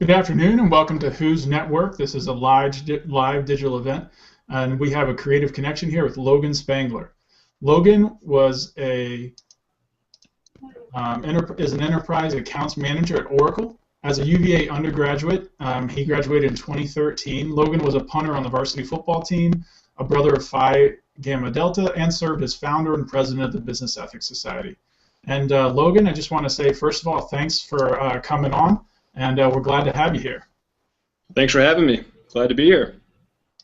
Good afternoon and welcome to Who's Network. This is a live digital event, and we have a creative connection here with Logan Spangler. Logan was is an enterprise accounts manager at Oracle. As a UVA undergraduate, he graduated in 2013. Logan was a punter on the varsity football team, a brother of Phi Gamma Delta, and served as founder and president of the Business Ethics Society. And Logan, I just want to say, first of all, thanks for coming on. And we're glad to have you here. Thanks for having me. Glad to be here.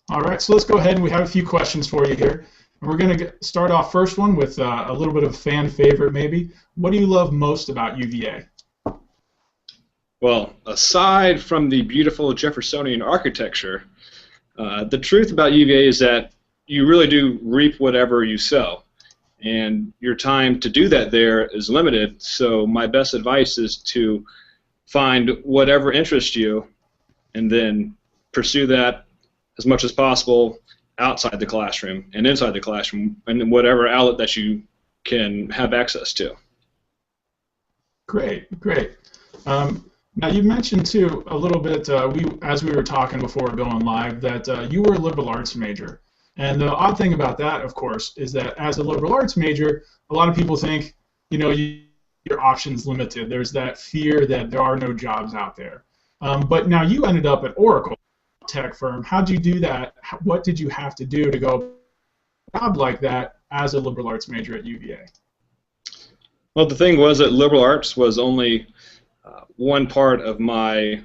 All right, so let's go ahead and we have a few questions for you here. And we're going to start off first one with a little bit of fan favorite maybe. What do you love most about UVA? Well, aside from the beautiful Jeffersonian architecture, the truth about UVA is that you really do reap whatever you sow. And your time to do that there is limited, so my best advice is to find whatever interests you and then pursue that as much as possible outside the classroom and inside the classroom and whatever outlet that you can have access to. Great, great. Now you mentioned too a little bit, as we were talking before going live, that you were a liberal arts major. And the odd thing about that, of course, is that as a liberal arts major, a lot of people think, you know, your options limited. There's that fear that there are no jobs out there. But now you ended up at Oracle, tech firm. How did you do that? What did you have to do to go a job like that as a liberal arts major at UVA? Well, the thing was that liberal arts was only one part of my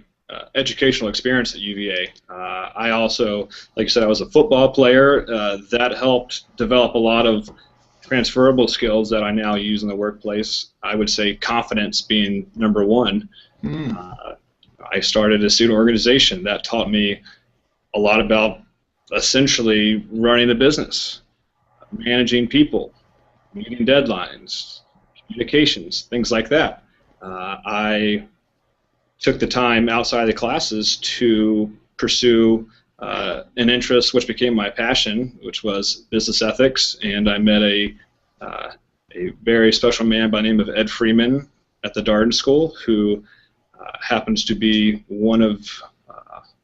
educational experience at UVA. I also, like I said, I was a football player. That helped develop a lot of transferable skills that I now use in the workplace. I would say confidence being number one. I started a student organization that taught me a lot about essentially running a business, managing people, meeting deadlines, communications, things like that. I took the time outside the classes to pursue an interest which became my passion, which was business ethics, and I met a very special man by the name of Ed Freeman at the Darden School, who happens to be one of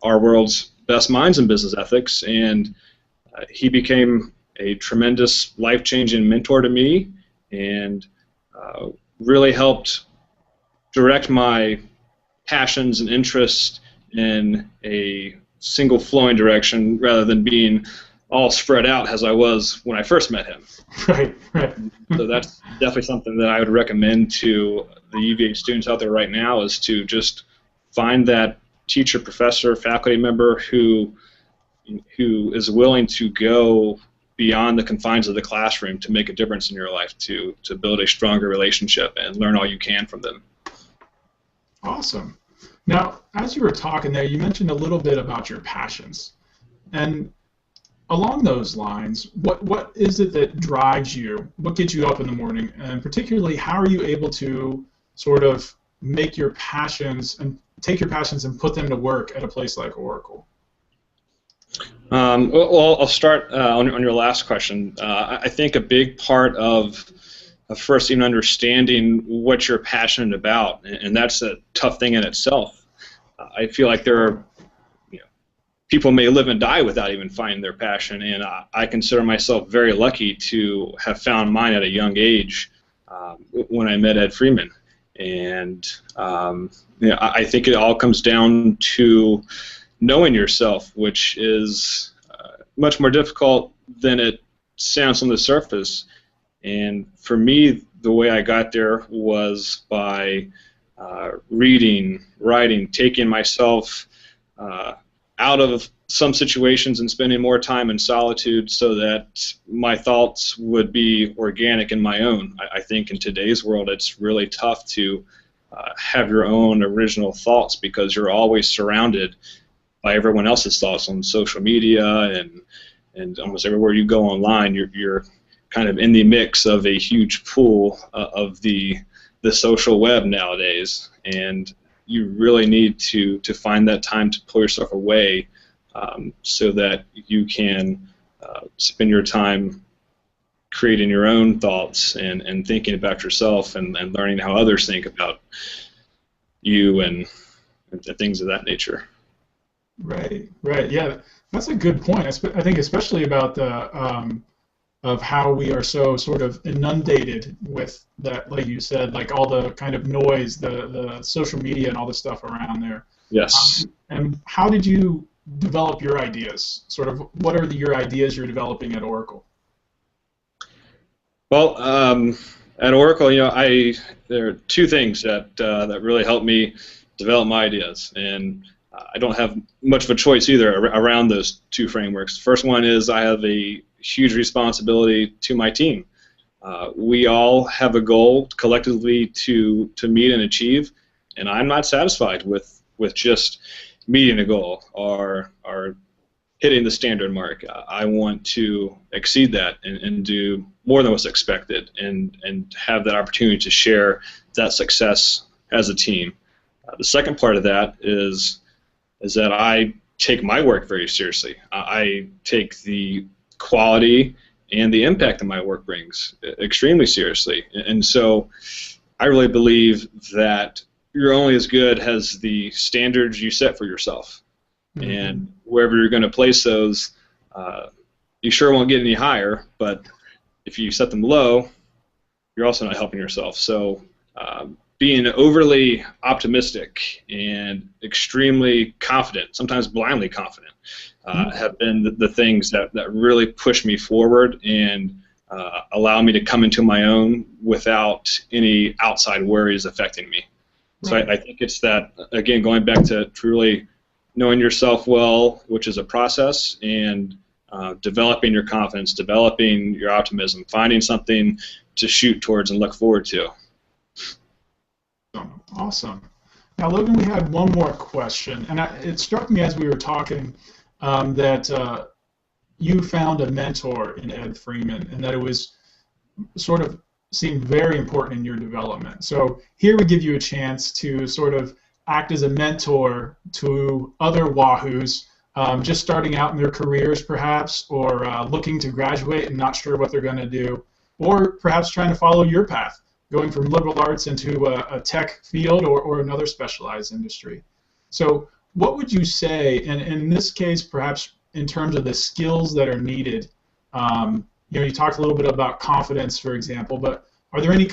our world's best minds in business ethics, and he became a tremendous life-changing mentor to me and really helped direct my passions and interests in a single flowing direction rather than being all spread out as I was when I first met him. Right, right. So that's definitely something that I would recommend to the UVA students out there right now, is to just find that teacher, professor, faculty member who is willing to go beyond the confines of the classroom to make a difference in your life, to build a stronger relationship and learn all you can from them. Awesome. Now, as you were talking there, you mentioned a little bit about your passions. And along those lines, what is it that drives you? What gets you up in the morning? And particularly, how are you able to sort of make your passions and take your passions and put them to work at a place like Oracle? Well, I'll start on your last question. I think a big part of first even understanding what you're passionate about, and that's a tough thing in itself. I feel like there are people may live and die without even finding their passion, and I consider myself very lucky to have found mine at a young age when I met Ed Freeman. And I think it all comes down to knowing yourself, which is much more difficult than it sounds on the surface. And for me, the way I got there was by reading, writing, taking myself out of some situations and spending more time in solitude so that my thoughts would be organic and my own. I think in today's world it's really tough to have your own original thoughts because you're always surrounded by everyone else's thoughts on social media and almost everywhere you go online you're kind of in the mix of a huge pool of the social web nowadays, and you really need to find that time to pull yourself away so that you can spend your time creating your own thoughts and thinking about yourself and learning how others think about you and and things of that nature. Right, right. Yeah, that's a good point. I think especially about the of how we are so sort of inundated with that, like you said, like all the kind of noise, the social media and all the stuff around there. Yes. And how did you develop your ideas? Sort of, what are your ideas you're developing at Oracle? Well, at Oracle, there are two things that really help me develop my ideas, and I don't have much of a choice either around those two frameworks. The first one is I have a huge responsibility to my team. We all have a goal collectively to meet and achieve, and I'm not satisfied with just meeting a goal or hitting the standard mark. I want to exceed that and do more than what's expected, and have that opportunity to share that success as a team. The second part of that is that I take my work very seriously. I take the quality and the impact that my work brings extremely seriously. And so I really believe that you're only as good as the standards you set for yourself. Mm-hmm. And wherever you're going to place those, you sure won't get any higher, but if you set them low, you're also not helping yourself. So being overly optimistic and extremely confident, sometimes blindly confident, have been the things that really push me forward and allow me to come into my own without any outside worries affecting me. So I think it's that, again, going back to truly knowing yourself well, which is a process, and developing your confidence, developing your optimism, finding something to shoot towards and look forward to. Awesome. Now, Logan, we had one more question, and it struck me as we were talking that you found a mentor in Ed Freeman, and that it was sort of seemed very important in your development. So here we give you a chance to sort of act as a mentor to other Wahoos just starting out in their careers, perhaps, or looking to graduate and not sure what they're going to do, or perhaps trying to follow your path, going from liberal arts into a tech field or another specialized industry. So what would you say, and in this case, perhaps in terms of the skills that are needed, you talked a little bit about confidence, for example, but are there any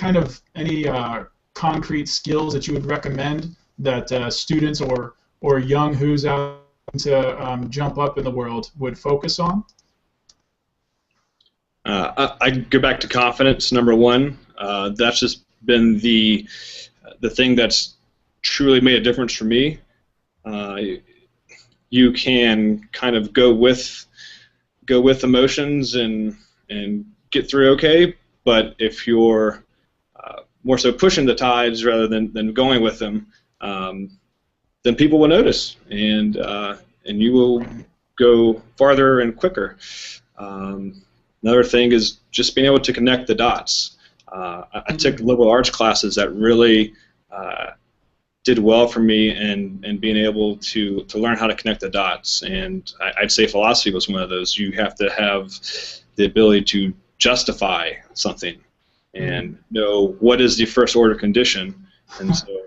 concrete skills that you would recommend that students or young who's out to jump up in the world would focus on? I go back to confidence, number one. That's just been the thing that's truly made a difference for me. You can kind of go with emotions and get through okay, but if you're more so pushing the tides rather than going with them, then people will notice, and you will go farther and quicker. Another thing is just being able to connect the dots. I took liberal arts classes that really did well for me, and being able to learn how to connect the dots. And I'd say philosophy was one of those. You have to have the ability to justify something and know what is the first order condition. And so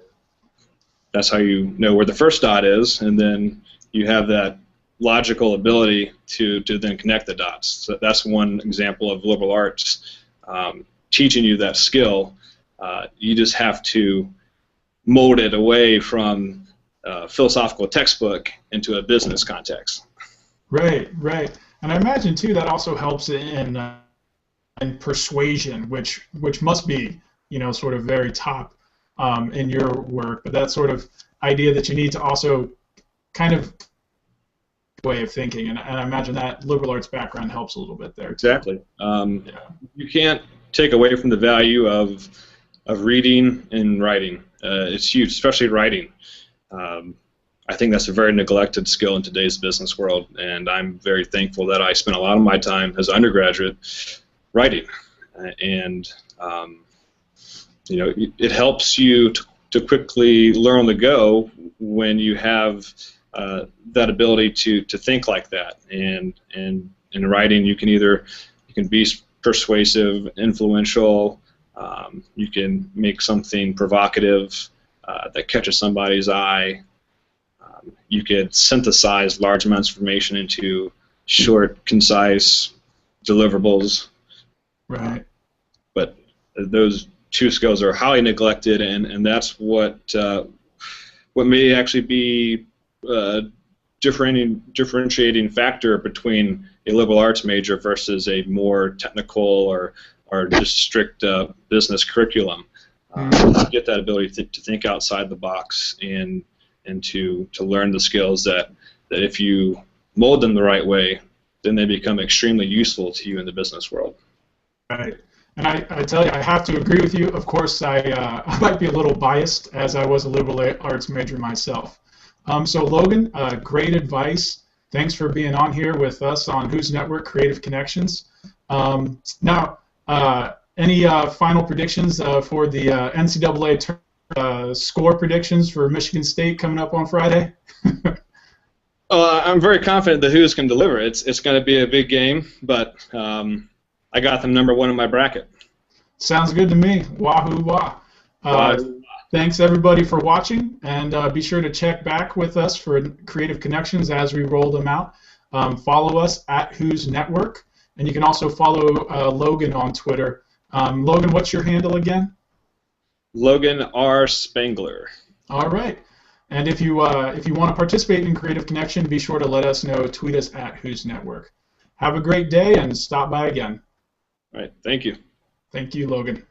that's how you know where the first dot is, and then you have that logical ability to then connect the dots. So that's one example of liberal arts teaching you that skill. You just have to mold it away from a philosophical textbook into a business context. Right, right. And I imagine too that also helps in persuasion, which must be sort of very top in your work. But that sort of idea that you need to also kind of way of thinking, and I imagine that liberal arts background helps a little bit there too. Exactly. You can't take away from the value of reading and writing. It's huge, especially writing. I think that's a very neglected skill in today's business world, and I'm very thankful that I spent a lot of my time as an undergraduate writing. And it helps you to quickly learn on the go when you have that ability to think like that. And in writing, you can be persuasive, influential. You can make something provocative that catches somebody's eye. You could synthesize large amounts of information into short, concise deliverables. Right. But those two skills are highly neglected, and that's what may actually be differentiating factor between a liberal arts major versus a more technical or just strict business curriculum. You get that ability to think outside the box and to learn the skills that if you mold them the right way, then they become extremely useful to you in the business world. Right. And I tell you, I have to agree with you. Of course, I might be a little biased as I was a liberal arts major myself. So Logan, great advice. Thanks for being on here with us on Whose Network Creative Connections. Now, any final predictions for the NCAA score predictions for Michigan State coming up on Friday? I'm very confident the Who's can deliver. It's going to be a big game, but I got them #1 in my bracket. Sounds good to me. Wahoo wah. Thanks everybody for watching, and be sure to check back with us for Creative Connections as we roll them out. Follow us at Whose Network, and you can also follow Logan on Twitter. Logan, what's your handle again? Logan R. Spangler. All right. And if you want to participate in Creative Connection, be sure to let us know. Tweet us at Whose Network. Have a great day, and stop by again. All right. Thank you. Thank you, Logan.